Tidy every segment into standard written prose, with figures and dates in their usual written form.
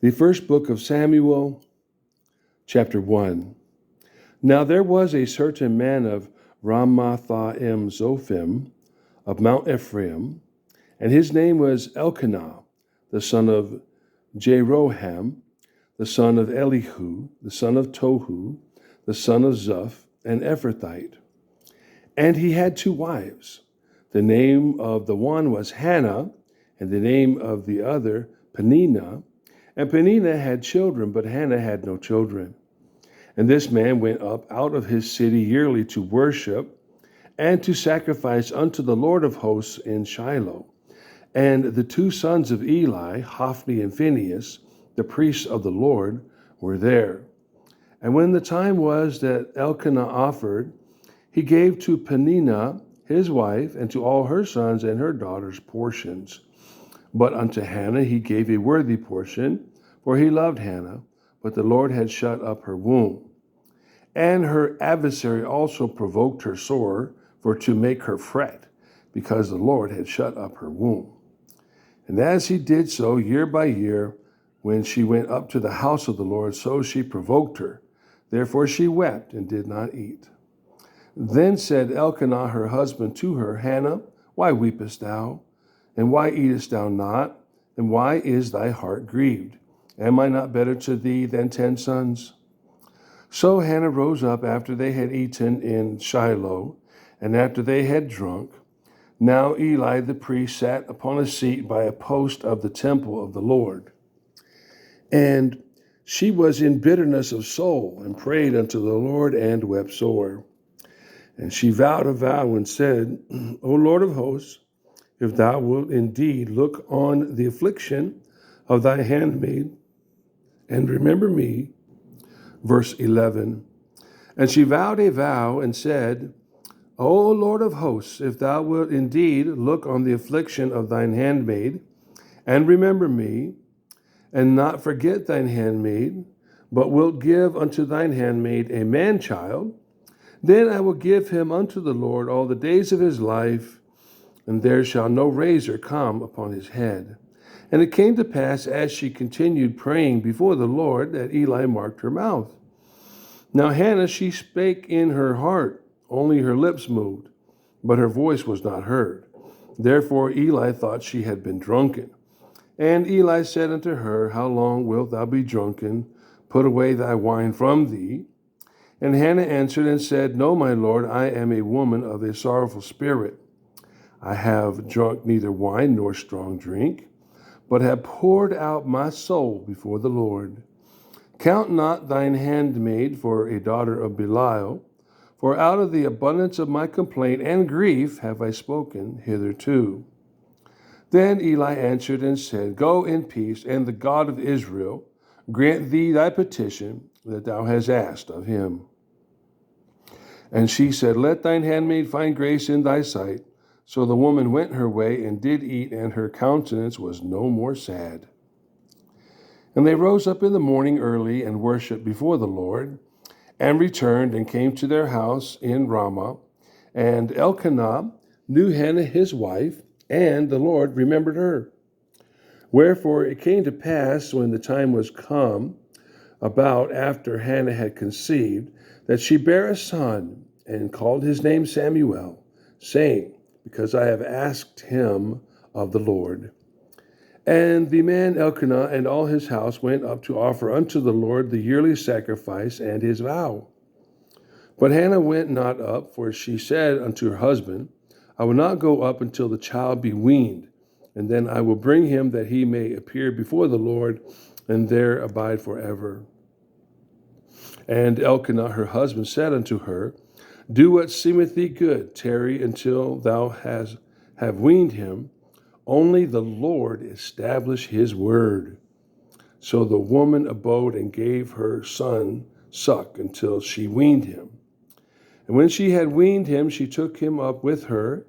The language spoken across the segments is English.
The first book of Samuel, chapter 1. Now there was a certain man of Ramathaimzophim of Mount Ephraim, and his name was Elkanah, the son of Jeroham, the son of Elihu, the son of Tohu, the son of Zuph, an Ephrathite. And he had two wives. The name of the one was Hannah, and the name of the other Peninnah. And Peninnah had children, but Hannah had no children. And this man went up out of his city yearly to worship and to sacrifice unto the Lord of hosts in Shiloh. And the two sons of Eli, Hophni and Phinehas, the priests of the Lord, were there. And when the time was that Elkanah offered, he gave to Peninnah his wife and to all her sons and her daughters portions. But unto Hannah he gave a worthy portion, for he loved Hannah, but the Lord had shut up her womb. And her adversary also provoked her sore, for to make her fret, because the Lord had shut up her womb. And as he did so year by year, when she went up to the house of the Lord, so she provoked her. Therefore she wept and did not eat. Then said Elkanah her husband to her, Hannah, why weepest thou? And why eatest thou not? And why is thy heart grieved? Am I not better to thee than 10 sons? So Hannah rose up after they had eaten in Shiloh, and after they had drunk. Now Eli the priest sat upon a seat by a post of the temple of the Lord. And she was in bitterness of soul, and prayed unto the Lord, and wept sore. And she vowed a vow and said, O Lord of hosts, if thou wilt indeed look on the affliction of thy handmaid, and remember me. Verse 11. And she vowed a vow and said, O Lord of hosts, if thou wilt indeed look on the affliction of thine handmaid, and remember me, and not forget thine handmaid, but wilt give unto thine handmaid a man-child, then I will give him unto the Lord all the days of his life, and there shall no razor come upon his head. And it came to pass, as she continued praying before the Lord, that Eli marked her mouth. Now Hannah, she spake in her heart, only her lips moved, but her voice was not heard. Therefore Eli thought she had been drunken. And Eli said unto her, How long wilt thou be drunken? Put away thy wine from thee. And Hannah answered and said, No, my Lord, I am a woman of a sorrowful spirit. I have drunk neither wine nor strong drink, but have poured out my soul before the Lord. Count not thine handmaid for a daughter of Belial, for out of the abundance of my complaint and grief have I spoken hitherto. Then Eli answered and said, Go in peace, and the God of Israel grant thee thy petition that thou hast asked of him. And she said, Let thine handmaid find grace in thy sight. So the woman went her way and did eat, and her countenance was no more sad. And they rose up in the morning early and worshipped before the Lord, and returned and came to their house in Ramah. And Elkanah knew Hannah his wife, and the Lord remembered her. Wherefore it came to pass, when the time was come, about after Hannah had conceived, that she bare a son, and called his name Samuel, saying, Because I have asked him of the Lord. And the man Elkanah and all his house went up to offer unto the Lord the yearly sacrifice and his vow. But Hannah went not up, for she said unto her husband, I will not go up until the child be weaned, and then I will bring him that he may appear before the Lord, and there abide forever. And Elkanah her husband said unto her, Do what seemeth thee good, tarry until thou have weaned him. Only the Lord establish his word. So the woman abode and gave her son suck until she weaned him. And when she had weaned him, she took him up with her,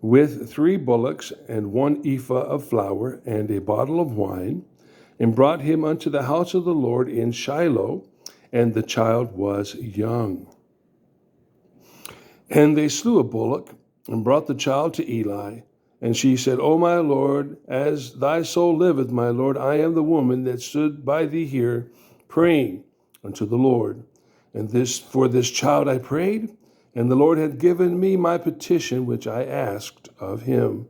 with 3 bullocks and 1 ephah of flour and a bottle of wine, and brought him unto the house of the Lord in Shiloh, and the child was young. And they slew a bullock, and brought the child to Eli, And she said, O my Lord, as thy soul liveth, my Lord, I am the woman that stood by thee here, praying unto the Lord. And for this child I prayed, and the Lord had given me my petition which I asked of him.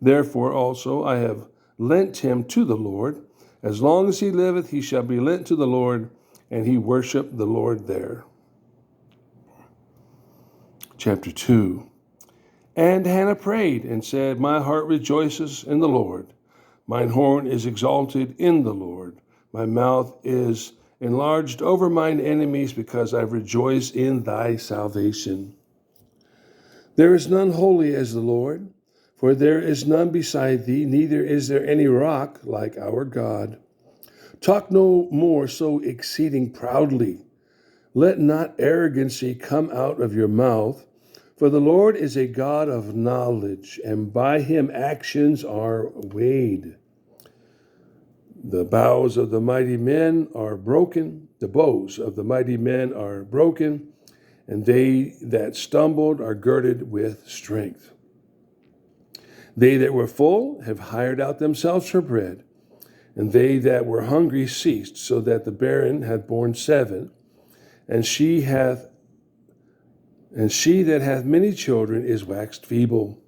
Therefore also I have lent him to the Lord. As long as he liveth, he shall be lent to the Lord. And he worshiped the Lord there. Chapter 2. And Hannah prayed and said, My heart rejoices in the Lord. Mine horn is exalted in the Lord. My mouth is enlarged over mine enemies, because I rejoice in thy salvation. There is none holy as the Lord, for there is none beside thee, neither is there any rock like our God. Talk no more so exceeding proudly. Let not arrogancy come out of your mouth. For the Lord is a God of knowledge, and by him actions are weighed. The bows of the mighty men are broken, the bows of the mighty men are broken, and they that stumbled are girded with strength. They that were full have hired out themselves for bread, and they that were hungry ceased, so that the barren hath borne 7, and she that hath many children is waxed feeble.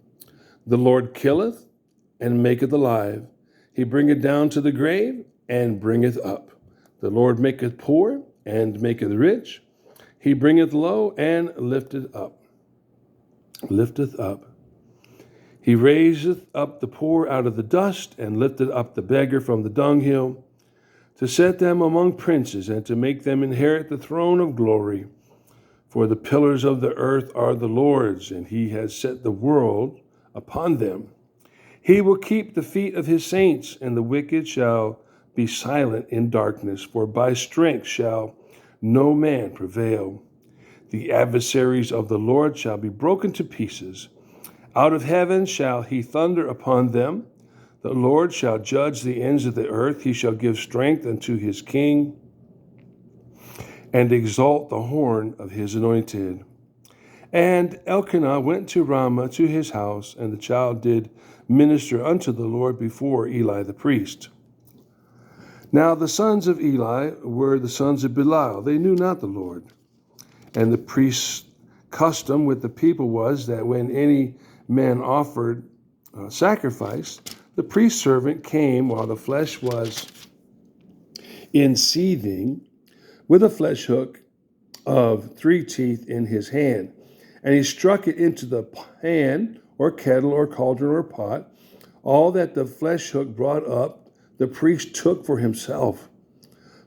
The Lord killeth and maketh alive. He bringeth down to the grave and bringeth up. The Lord maketh poor and maketh rich. He bringeth low and lifteth up. He raiseth up the poor out of the dust, and lifteth up the beggar from the dunghill, to set them among princes, and to make them inherit the throne of glory. For the pillars of the earth are the Lord's, and he has set the world upon them. He will keep the feet of his saints, and the wicked shall be silent in darkness, for by strength shall no man prevail. The adversaries of the Lord shall be broken to pieces. Out of heaven shall he thunder upon them. The Lord shall judge the ends of the earth. He shall give strength unto his king, and exalt the horn of his anointed. And Elkanah went to Ramah to his house, and the child did minister unto the Lord before Eli the priest. Now the sons of Eli were the sons of Belial. They knew not the Lord. And the priest's custom with the people was that when any man offered sacrifice, the priest's servant came while the flesh was in seething, with a flesh hook of 3 teeth in his hand. And he struck it into the pan or kettle or cauldron or pot. All that the flesh hook brought up, the priest took for himself.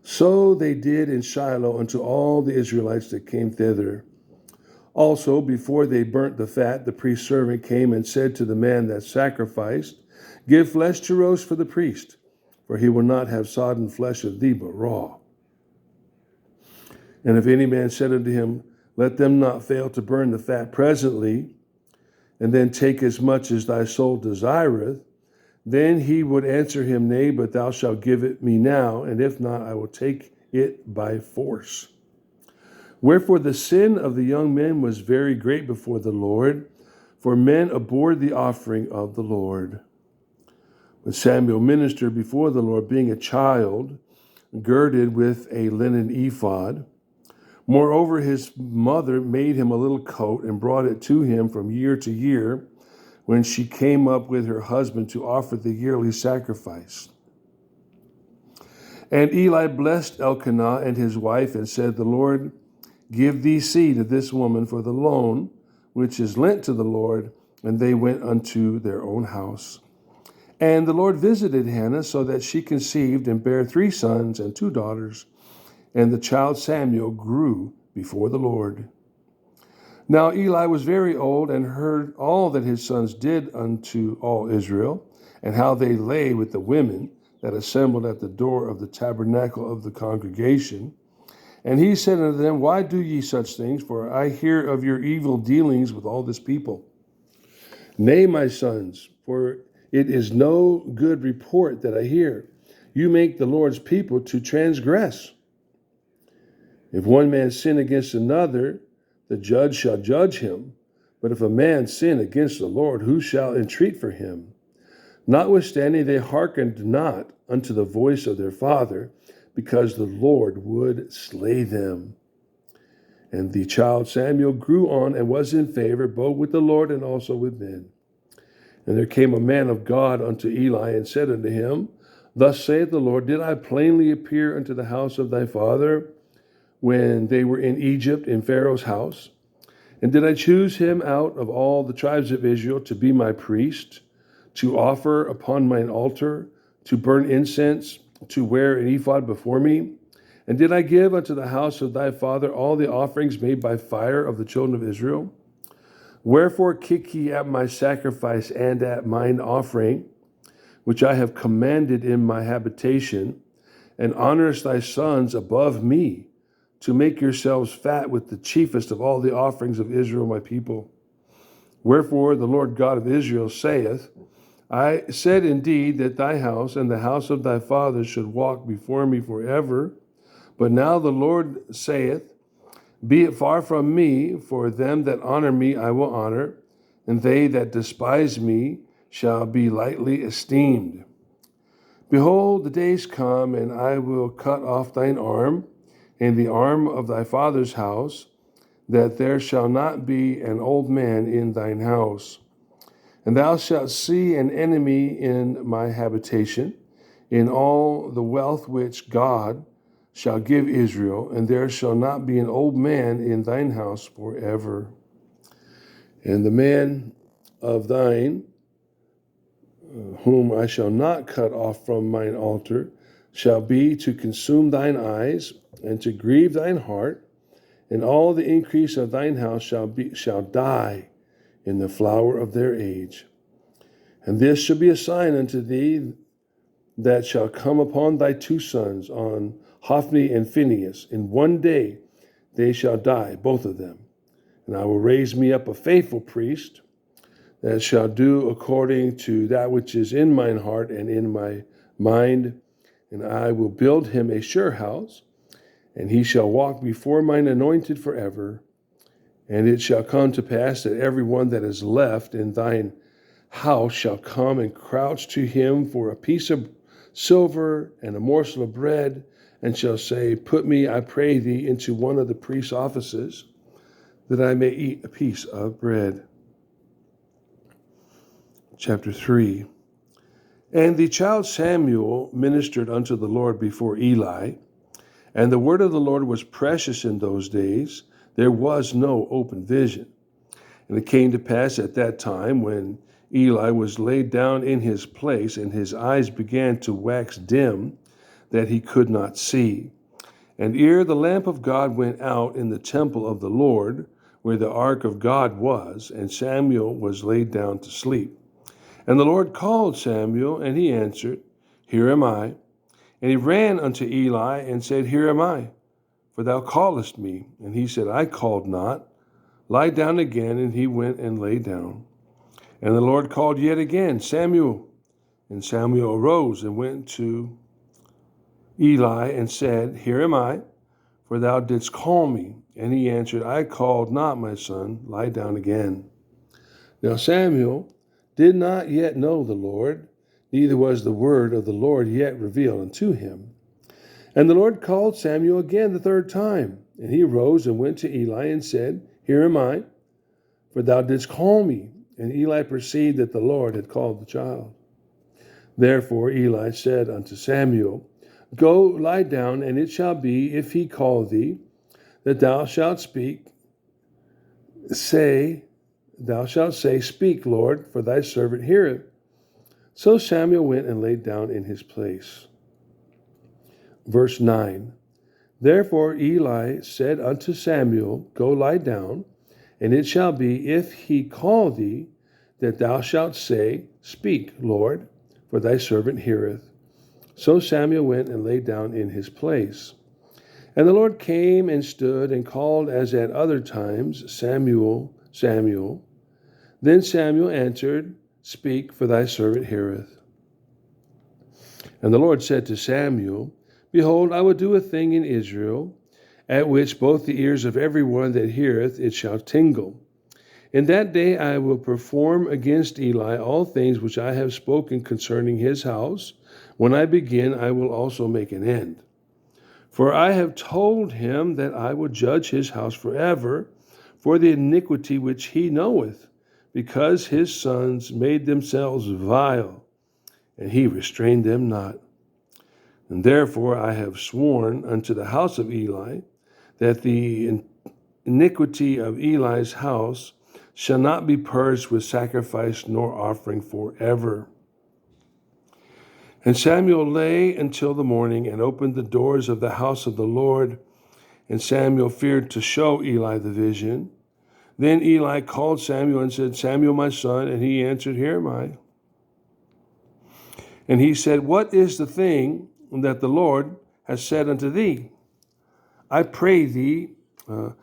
So they did in Shiloh unto all the Israelites that came thither. Also, before they burnt the fat, the priest's servant came and said to the man that sacrificed, Give flesh to roast for the priest, for he will not have sodden flesh of thee, but raw. And if any man said unto him, Let them not fail to burn the fat presently, and then take as much as thy soul desireth, then he would answer him, Nay, but thou shalt give it me now, and if not, I will take it by force. Wherefore the sin of the young men was very great before the Lord, for men abhorred the offering of the Lord. But Samuel ministered before the Lord, being a child, girded with a linen ephod. Moreover, his mother made him a little coat and brought it to him from year to year, when she came up with her husband to offer the yearly sacrifice. And Eli blessed Elkanah and his wife, and said, The Lord give thee seed of this woman for the loan which is lent to the Lord. And they went unto their own house. And the Lord visited Hannah, so that she conceived and bare 3 sons and 2 daughters. And the child Samuel grew before the Lord. Now Eli was very old, and heard all that his sons did unto all Israel, and how they lay with the women that assembled at the door of the tabernacle of the congregation. And he said unto them, Why do ye such things? For I hear of your evil dealings with all this people. Nay, my sons, for it is no good report that I hear. You make the Lord's people to transgress. If one man sin against another, the judge shall judge him. But if a man sin against the Lord, who shall entreat for him? Notwithstanding, they hearkened not unto the voice of their father, because the Lord would slay them. And the child Samuel grew on and was in favor, both with the Lord and also with men. And there came a man of God unto Eli, and said unto him, Thus saith the Lord, Did I plainly appear unto the house of thy father when they were in Egypt in Pharaoh's house? And did I choose him out of all the tribes of Israel to be my priest, to offer upon mine altar, to burn incense, to wear an ephod before me? And did I give unto the house of thy father all the offerings made by fire of the children of Israel? Wherefore kick ye at my sacrifice and at mine offering, which I have commanded in my habitation, and honorest thy sons above me, to make yourselves fat with the chiefest of all the offerings of Israel my people? Wherefore the Lord God of Israel saith, I said indeed that thy house and the house of thy fathers should walk before me forever. But now the Lord saith, Be it far from me, for them that honor me I will honor, and they that despise me shall be lightly esteemed. Behold, the days come, and I will cut off thine arm, and the arm of thy father's house, that there shall not be an old man in thine house. And thou shalt see an enemy in my habitation, in all the wealth which God shall give Israel, and there shall not be an old man in thine house forever. And the man of thine, whom I shall not cut off from mine altar, shall be to consume thine eyes, and to grieve thine heart, and all the increase of thine house shall die in the flower of their age. And this shall be a sign unto thee that shall come upon thy two sons, on Hophni and Phinehas. In one day they shall die, both of them. And I will raise me up a faithful priest, that shall do according to that which is in mine heart and in my mind. And I will build him a sure house, and he shall walk before mine anointed forever. And it shall come to pass that every one that is left in thine house shall come and crouch to him for a piece of silver and a morsel of bread, and shall say, Put me, I pray thee, into one of the priest's offices, that I may eat a piece of bread. Chapter 3. And the child Samuel ministered unto the Lord before Eli, and the word of the Lord was precious in those days. There was no open vision. And it came to pass at that time, when Eli was laid down in his place, and his eyes began to wax dim, that he could not see. And ere the lamp of God went out in the temple of the Lord, where the ark of God was, and Samuel was laid down to sleep. And the Lord called Samuel, and he answered, Here am I. And he ran unto Eli, and said, Here am I, for thou callest me. And he said, I called not. Lie down again. And he went and lay down. And the Lord called yet again, Samuel. And Samuel arose and went to Eli, and said, Here am I, for thou didst call me. And he answered, I called not, my son. Lie down again. Now Samuel did not yet know the Lord, neither was the word of the Lord yet revealed unto him. And the Lord called Samuel again the third time. And he arose and went to Eli, and said, Here am I, for thou didst call me. And Eli perceived that the Lord had called the child. Therefore Eli said unto Samuel, Go lie down, and it shall be, if he call thee, that thou shalt say, Speak, Lord, for thy servant heareth. So Samuel went and laid down in his place. Verse 9. Therefore Eli said unto Samuel, Go lie down, and it shall be, if he call thee, that thou shalt say, Speak, Lord, for thy servant heareth. So Samuel went and lay down in his place. And the Lord came and stood and called as at other times, Samuel, Samuel. Then Samuel answered, Speak, for thy servant heareth. And the Lord said to Samuel, Behold, I will do a thing in Israel, at which both the ears of every one that heareth it shall tingle. In that day I will perform against Eli all things which I have spoken concerning his house. When I begin, I will also make an end. For I have told him that I will judge his house forever for the iniquity which he knoweth, because his sons made themselves vile, and he restrained them not. And therefore I have sworn unto the house of Eli that the iniquity of Eli's house shall not be purged with sacrifice nor offering forever. And Samuel lay until the morning and opened the doors of the house of the Lord. And Samuel feared to show Eli the vision. Then Eli called Samuel and said, Samuel, my son. And he answered, Here am I. And he said, What is the thing that the Lord has said unto thee? I pray thee,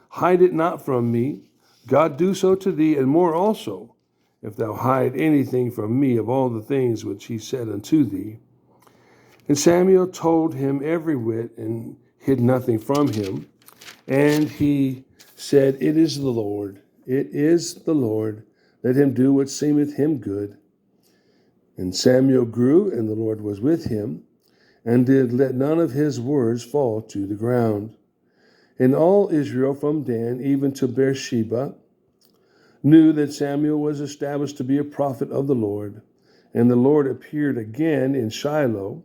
hide it not from me. God do so to thee, and more also, if thou hide anything from me of all the things which he said unto thee. And Samuel told him every whit, and hid nothing from him. And he said, It is the Lord, it is the Lord. Let him do what seemeth him good. And Samuel grew, and the Lord was with him, and did let none of his words fall to the ground. And all Israel from Dan even to Beersheba knew that Samuel was established to be a prophet of the Lord. And the Lord appeared again in Shiloh,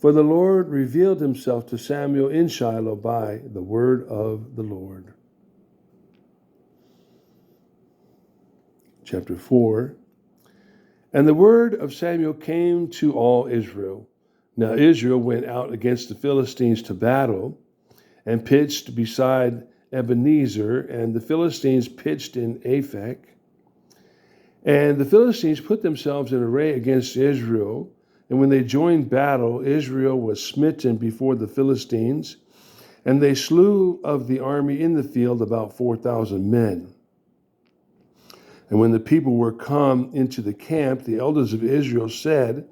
for the Lord revealed himself to Samuel in Shiloh by the word of the Lord. Chapter 4. And the word of Samuel came to all Israel. Now Israel went out against the Philistines to battle, and pitched beside Ebenezer, and the Philistines pitched in Aphek. And the Philistines put themselves in array against Israel, and when they joined battle, Israel was smitten before the Philistines, and they slew of the army in the field about 4,000 men. And when the people were come into the camp, the elders of Israel said,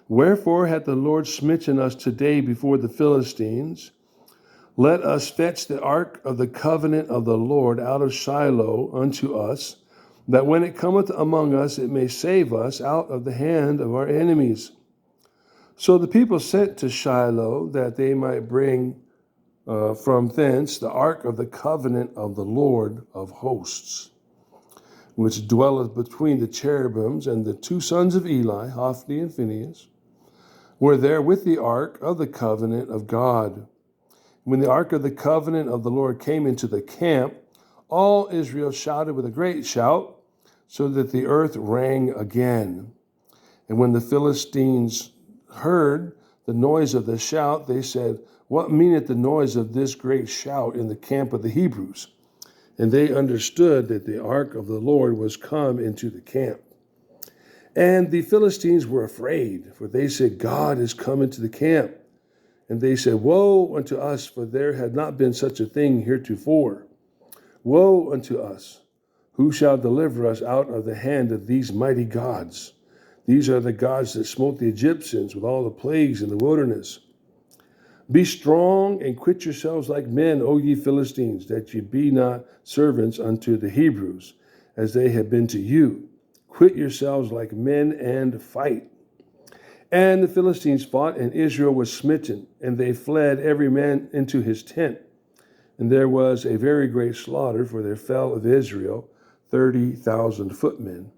Wherefore hath the Lord smitten us today before the Philistines? Let us fetch the ark of the covenant of the Lord out of Shiloh unto us, that when it cometh among us, it may save us out of the hand of our enemies. So the people sent to Shiloh, that they might bring from thence the ark of the covenant of the Lord of hosts, which dwelleth between the cherubims. And the two sons of Eli, Hophni and Phinehas, were there with the ark of the covenant of God. When the ark of the covenant of the Lord came into the camp, all Israel shouted with a great shout, so that the earth rang again. And when the Philistines heard the noise of the shout, they said, What meaneth the noise of this great shout in the camp of the Hebrews? And they understood that the ark of the Lord was come into the camp. And the Philistines were afraid, for they said, God is come into the camp. And they said, Woe unto us, for there had not been such a thing heretofore. Woe unto us! Who shall deliver us out of the hand of these mighty gods? These are the gods that smote the Egyptians with all the plagues in the wilderness. Be strong and quit yourselves like men, O ye Philistines, that ye be not servants unto the Hebrews, as they have been to you. Quit yourselves like men and fight. And the Philistines fought, and Israel was smitten, and they fled every man into his tent. And there was a very great slaughter, for there fell of Israel 30,000 footmen.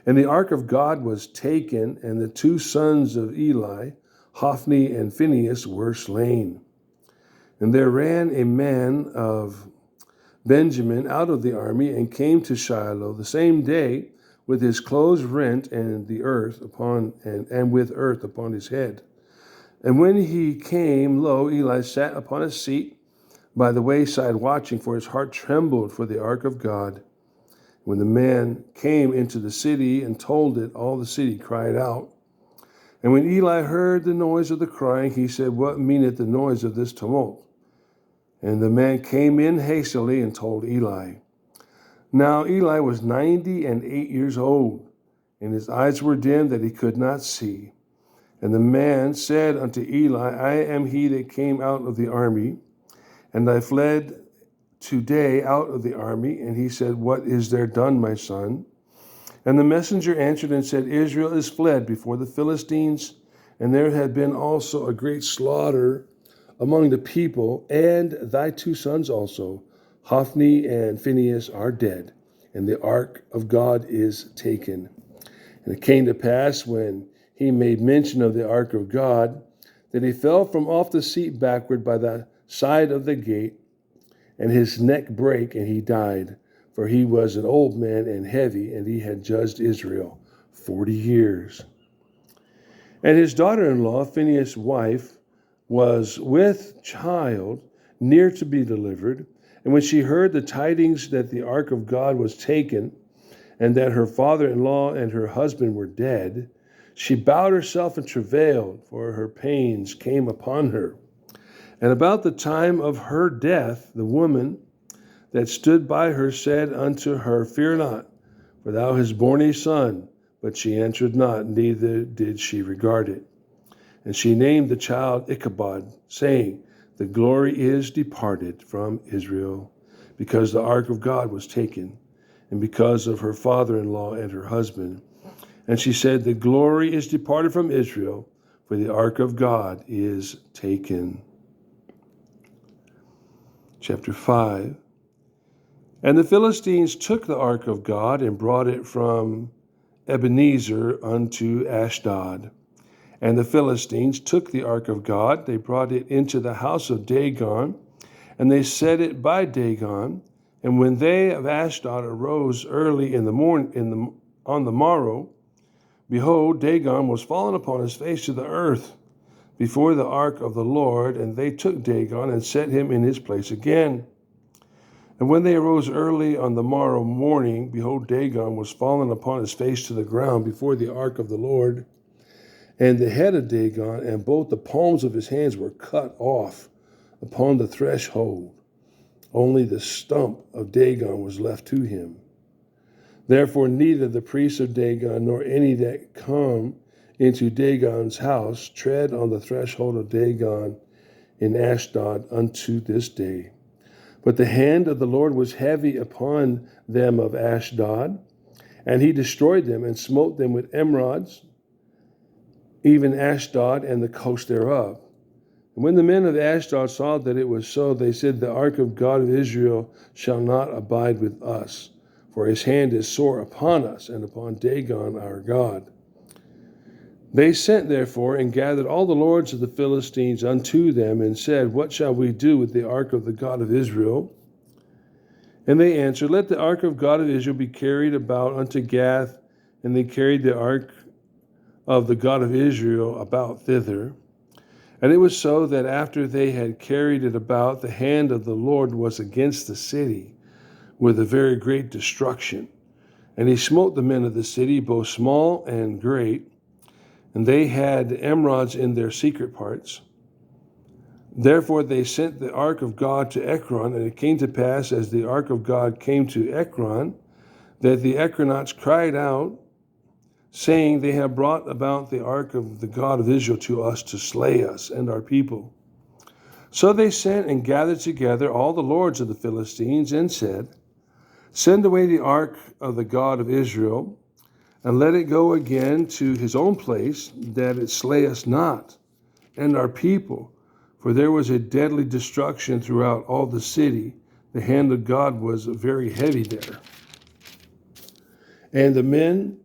And the ark of God was taken, and the two sons of Eli, Hophni and Phinehas, were slain. And there ran a man of Benjamin out of the army, and came to Shiloh the same day, with his clothes rent, and the earth upon and with earth upon his head. And when he came, lo, Eli sat upon a seat by the wayside, watching, for his heart trembled for the ark of God. When the man came into the city and told it, all the city cried out. And when Eli heard the noise of the crying, he said, What meaneth the noise of this tumult? And the man came in hastily and told Eli. Now Eli was 98 years old, and his eyes were dim that he could not see. And the man said unto Eli, I am he that came out of the army, and I fled today out of the army. And he said, what is there done, my son? And the messenger answered and said, Israel is fled before the Philistines, and there had been also a great slaughter among the people, and thy 2 sons also, Hophni and Phinehas, are dead, and the ark of God is taken. And it came to pass, when he made mention of the ark of God, that he fell from off the seat backward by the side of the gate, and his neck brake, and he died. For he was an old man and heavy, and he had judged Israel 40 years. And his daughter-in-law, Phinehas' wife, was with child, near to be delivered. And when she heard the tidings that the ark of God was taken, and that her father-in-law and her husband were dead, she bowed herself and travailed, for her pains came upon her. And about the time of her death, the woman that stood by her said unto her, Fear not, for thou hast borne a son. But she answered not, neither did she regard it. And she named the child Ichabod, saying, The glory is departed from Israel, because the ark of God was taken, and because of her father-in-law and her husband. And she said, The glory is departed from Israel, for the ark of God is taken. Chapter 5. And the Philistines took the ark of God and brought it from Ebenezer unto Ashdod. And the Philistines took the ark of God, they brought it into the house of Dagon, and they set it by Dagon. And when they of Ashdod arose early in the morning, on the morrow, behold, Dagon was fallen upon his face to the earth before the ark of the Lord, and they took Dagon and set him in his place again. And when they arose early on the morrow morning, behold, Dagon was fallen upon his face to the ground before the ark of the Lord. And the head of Dagon and both the palms of his hands were cut off upon the threshold. Only the stump of Dagon was left to him. Therefore neither the priests of Dagon nor any that come into Dagon's house tread on the threshold of Dagon in Ashdod unto this day. But the hand of the Lord was heavy upon them of Ashdod, and he destroyed them and smote them with emerods, even Ashdod and the coast thereof. And when the men of Ashdod saw that it was so, they said, The ark of God of Israel shall not abide with us, for his hand is sore upon us and upon Dagon our God. They sent therefore and gathered all the lords of the Philistines unto them, and said, What shall we do with the ark of the God of Israel? And they answered, Let the ark of God of Israel be carried about unto Gath. And they carried the ark of the God of Israel about thither. And it was so that after they had carried it about, the hand of the Lord was against the city with a very great destruction. And he smote the men of the city, both small and great, and they had emerods in their secret parts. Therefore they sent the ark of God to Ekron, and it came to pass, as the ark of God came to Ekron, that the Ekronites cried out, saying, They have brought about the ark of the God of Israel to us to slay us and our people. So they sent and gathered together all the lords of the Philistines, and said, Send away the ark of the God of Israel, and let it go again to his own place, that it slay us not and our people. For there was a deadly destruction throughout all the city. The hand of God was very heavy there. And the men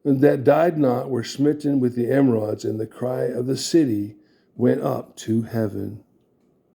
that died not were smitten with the emerods, and the cry of the city went up to heaven.